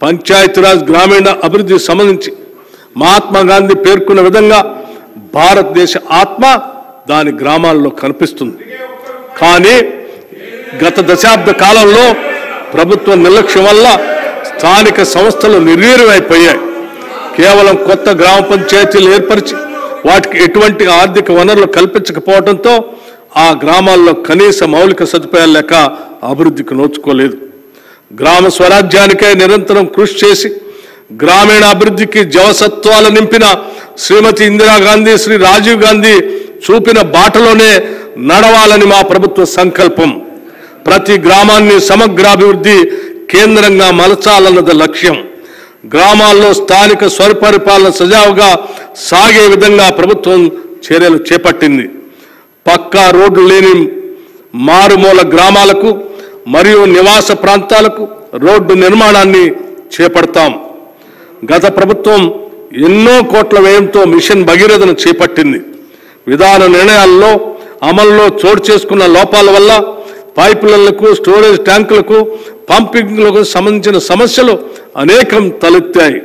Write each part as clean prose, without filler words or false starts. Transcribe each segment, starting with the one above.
పంచాయతీరాజ్ గ్రామీణ అభివృద్ధికి సంబంధించి మహాత్మా గాంధీ పేర్కొన్న విధంగా భారతదేశ ఆత్మ దాని గ్రామాల్లో కనిపిస్తుంది. కానీ గత దశాబ్ద కాలంలో ప్రభుత్వ నిర్లక్ష్యం వల్ల స్థానిక సంస్థలు నిర్వీర్యమైపోయాయి. కేవలం కొత్త గ్రామ పంచాయతీలు ఏర్పరిచి వాటికి ఎటువంటి ఆర్థిక వనరులు కల్పించకపోవడంతో ఆ గ్రామాల్లో కనీస మౌలిక సదుపాయాలు లేక అభివృద్ధికి నోచుకోలేదు. గ్రామ స్వరాజ్యానికై నిరంతరం కృషి చేసి గ్రామీణ అభివృద్ధికి జవసత్వాలు నింపిన శ్రీమతి ఇందిరాగాంధీ, శ్రీ రాజీవ్ గాంధీ చూపిన బాటలోనే నడవాలని మా ప్రభుత్వ సంకల్పం. ప్రతి గ్రామాన్ని సమగ్రాభివృద్ధి కేంద్రంగా మలచాలన్నది లక్ష్యం. గ్రామాల్లో స్థానిక స్వపరిపాలన సజావుగా సాగే విధంగా ప్రభుత్వం చర్యలు చేపట్టింది. పక్కా రోడ్లు లేని మారుమూల గ్రామాలకు మరియు నివాస ప్రాంతాలకు రోడ్డు నిర్మాణాన్ని చేపడతాం. గత ప్రభుత్వం ఎన్నో కోట్ల వ్యయంతో మిషన్ భగీరథను చేపట్టింది. విధాన నిర్ణయాల్లో అమల్లో చోటు చేసుకున్న లోపాల వల్ల పైపులైన్లకు, స్టోరేజ్ ట్యాంకులకు, పంపింగ్లకు సంబంధించిన సమస్యలు అనేకం తలెత్తాయి.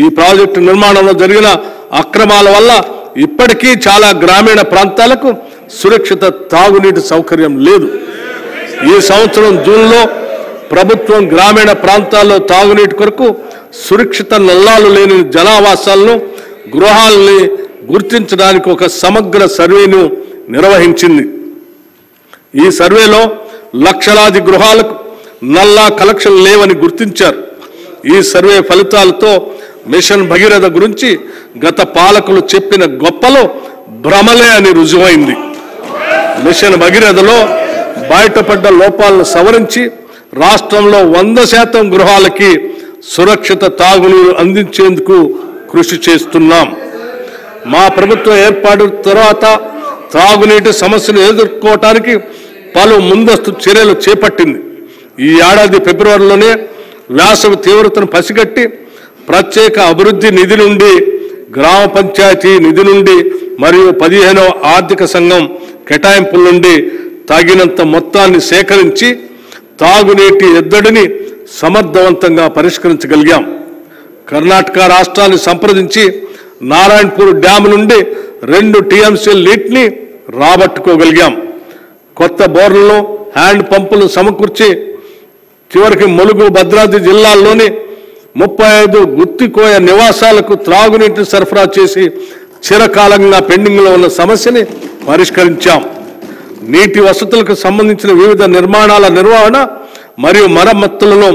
ఈ ప్రాజెక్టు నిర్మాణంలో జరిగిన అక్రమాల వల్ల ఇప్పటికీ చాలా గ్రామీణ ప్రాంతాలకు సురక్షిత తాగునీటి సౌకర్యం లేదు. ఈ సంవత్సరం జూన్లో ప్రభుత్వం గ్రామీణ ప్రాంతాల్లో తాగునీటి కొరకు సురక్షిత నల్లాలు లేని జనావాసాలను, గృహాలని గుర్తించడానికి ఒక సమగ్ర సర్వేను నిర్వహించింది. ఈ సర్వేలో లక్షలాది గృహాలకు నల్లా కలెక్షన్ లేవని గుర్తించారు. ఈ సర్వే ఫలితాలతో మిషన్ భగీరథ గురించి గత పాలకులు చెప్పిన గొప్పలో భ్రమలే అని రుజువైంది. మిషన్ భగీరథలో బయటపడ్డ లోపాలను సవరించి రాష్ట్రంలో 100% గృహాలకి సురక్షిత తాగునీరు అందించేందుకు కృషి చేస్తున్నాం. మా ప్రభుత్వం ఏర్పాటు తర్వాత తాగునీటి సమస్యను ఎదుర్కోవటానికి పలు ముందస్తు చర్యలు చేపట్టింది. ఈ ఏడాది ఫిబ్రవరిలోనే వేసవి తీవ్రతను పసిగట్టి ప్రత్యేక అభివృద్ధి నిధి నుండి, గ్రామ పంచాయతీ నిధి నుండి మరియు 15వ ఆర్థిక సంఘం కేటాయింపుల నుండి తగినంత మొత్తాన్ని సేకరించి తాగునీటి ఎద్దడిని సమర్థవంతంగా పరిష్కరించగలిగాం. కర్ణాటక రాష్ట్రాన్ని సంప్రదించి నారాయణపూర్ డ్యామ్ నుండి 2 TMCల నీటిని రాబట్టుకోగలిగాం. కొత్త బోర్లను, హ్యాండ్ పంపులు సమకూర్చి చివరికి ములుగు, భద్రాద్రి జిల్లాల్లోని 35 గుత్తికోయ నివాసాలకు త్రాగునీటిని సరఫరా చేసి చిరకాలంగా పెండింగ్లో ఉన్న సమస్యని పరిష్కరించాం. నీటి వసతులకు సంబంధించిన వివిధ నిర్మాణాల నిర్వహణ మరియు మరమ్మతులను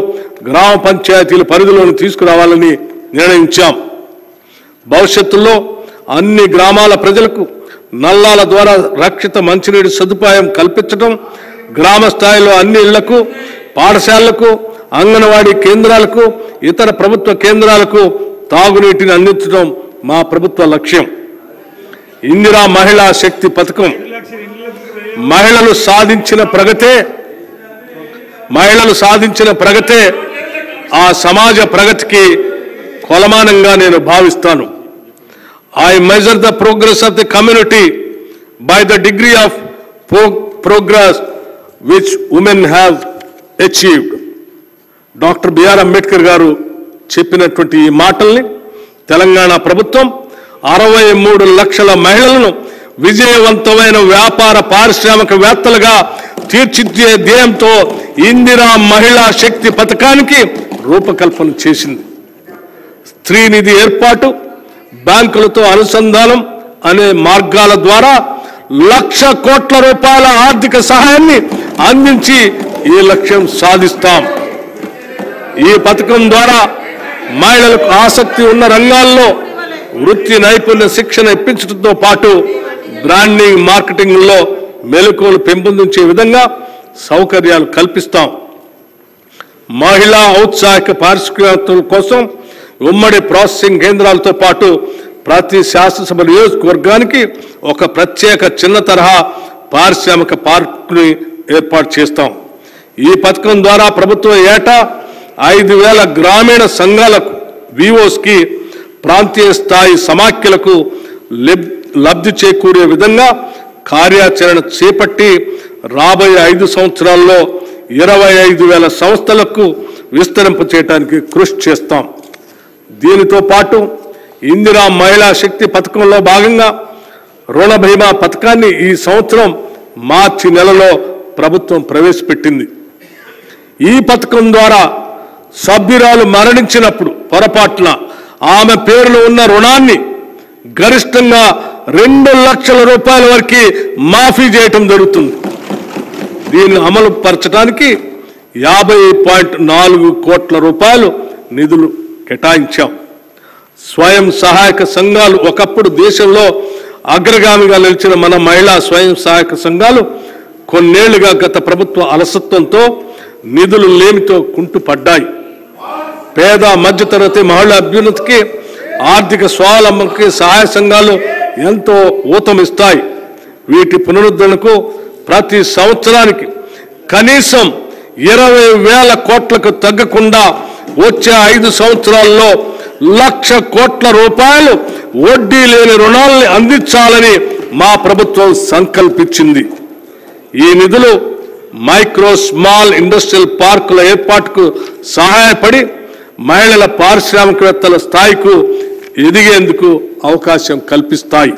గ్రామ పంచాయతీల పరిధిలోకి తీసుకురావాలని నిర్ణయించాం. భవిష్యత్తులో అన్ని గ్రామాల ప్రజలకు నల్లాల ద్వారా రక్షిత మంచినీటి సదుపాయం కల్పించడం, గ్రామ స్థాయిలో అన్ని ఇళ్లకు, పాఠశాలలకు, అంగన్వాడీ కేంద్రాలకు, ఇతర ప్రభుత్వ కేంద్రాలకు తాగునీటిని అందించడం మా ప్రభుత్వ లక్ష్యం. ఇందిరా మహిళా శక్తి పథకం మహిళలు సాధించిన ప్రగతే ఆ సమాజ ప్రగతికి కొలమానంగా నేను భావిస్తాను. I measure the progress of the community by the degree of progress which women have achieved. Doctor B R Ambedkar గారు చెప్పినటువంటి ఈ మాటల్ని తెలంగాణ ప్రభుత్వం 63 లక్షల మహిళలను విజయవంతమైన వ్యాపార పారిశ్రామికవేత్తలుగా తీర్చిదిద్దే ధ్యేయంతో ఇందిరా మహిళా శక్తి పథకానికి రూపకల్పన చేసింది. స్త్రీ నిధి ఏర్పాటు, బ్యాంకులతో అనుసంధానం అనే మార్గాల ద్వారా 1,00,000 కోట్ల రూపాయల ఆర్థిక సహాయాన్ని అందించి ఈ లక్ష్యం సాధిస్తాం. ఈ పథకం ద్వారా మహిళలకు ఆసక్తి ఉన్న రంగాల్లో వృత్తి నైపుణ్య శిక్షణ ఇప్పించడంతో పాటు బ్రాండింగ్, మార్కెటింగ్లో మెలకువలు పెంపొందించే విధంగా సౌకర్యాలు కల్పిస్తాం. మహిళా ఔత్సాహిక పారిశ్రామికవేత్తల కోసం ఉమ్మడి ప్రాసెసింగ్ కేంద్రాలతో పాటు ప్రతి శాసనసభ నియోజకవర్గానికి ఒక ప్రత్యేక చిన్న తరహా పారిశ్రామిక పార్కుని ఏర్పాటు చేస్తాం. ఈ పథకం ద్వారా ప్రభుత్వం ఏటా 5,000 గ్రామీణ సంఘాలకు, వివోస్కి, ప్రాంతీయ స్థాయి సమాఖ్యలకు లబ్ధి చేకూరే విధంగా కార్యాచరణ చేపట్టి రాబోయే 5 సంవత్సరాల్లో 25,000 సంస్థలకు విస్తరింపచేయడానికి కృషి చేస్తాం. దీనితో పాటు ఇందిరా మహిళా శక్తి పథకంలో భాగంగా రుణ బీమా పథకాన్ని ఈ సంవత్సరం మార్చి నెలలో ప్రభుత్వం ప్రవేశపెట్టింది. ఈ పథకం ద్వారా సభ్యురాలు మరణించినప్పుడు పొరపాటున ఆమె పేరులో ఉన్న రుణాన్ని గరిష్టంగా 2 లక్షల రూపాయల వరకు మాఫీ చేయటం జరుగుతుంది. దీన్ని అమలు పరచడానికి 50.4 కోట్ల రూపాయలు నిధులు కేటాయించాం. స్వయం సహాయక సంఘాలు ఒకప్పుడు దేశంలో అగ్రగామిగా నిలిచిన మన మహిళా స్వయం సహాయక సంఘాలు కొన్నేళ్లుగా గత ప్రభుత్వ అలసత్వంతో నిధులు లేమితో కుంటుపడ్డాయి. పేద మధ్యతరగతి మహిళా అభ్యున్నతికి ఆర్థిక స్వావలంబనకి సహాయ సంఘాలు ఎంతో ఊతమిస్తాయి. వీటి పునరుద్ధరణకు ప్రతి సంవత్సరానికి కనీసం 20,000 కోట్లకు తగ్గకుండా వచ్చే 5 సంవత్సరాల్లో 1,00,000 కోట్ల రూపాయలు వడ్డీ లేని రుణాలని అందించాలని మా ప్రభుత్వం సంకల్పించింది. ఈ నిధులు మైక్రో స్మాల్ ఇండస్ట్రియల్ పార్కుల ఏర్పాటుకు సహాయపడి మహిళల పారిశ్రామికవేత్తల స్థాయికి ఎదిగేందుకు అవకాశం కల్పిస్తాయి.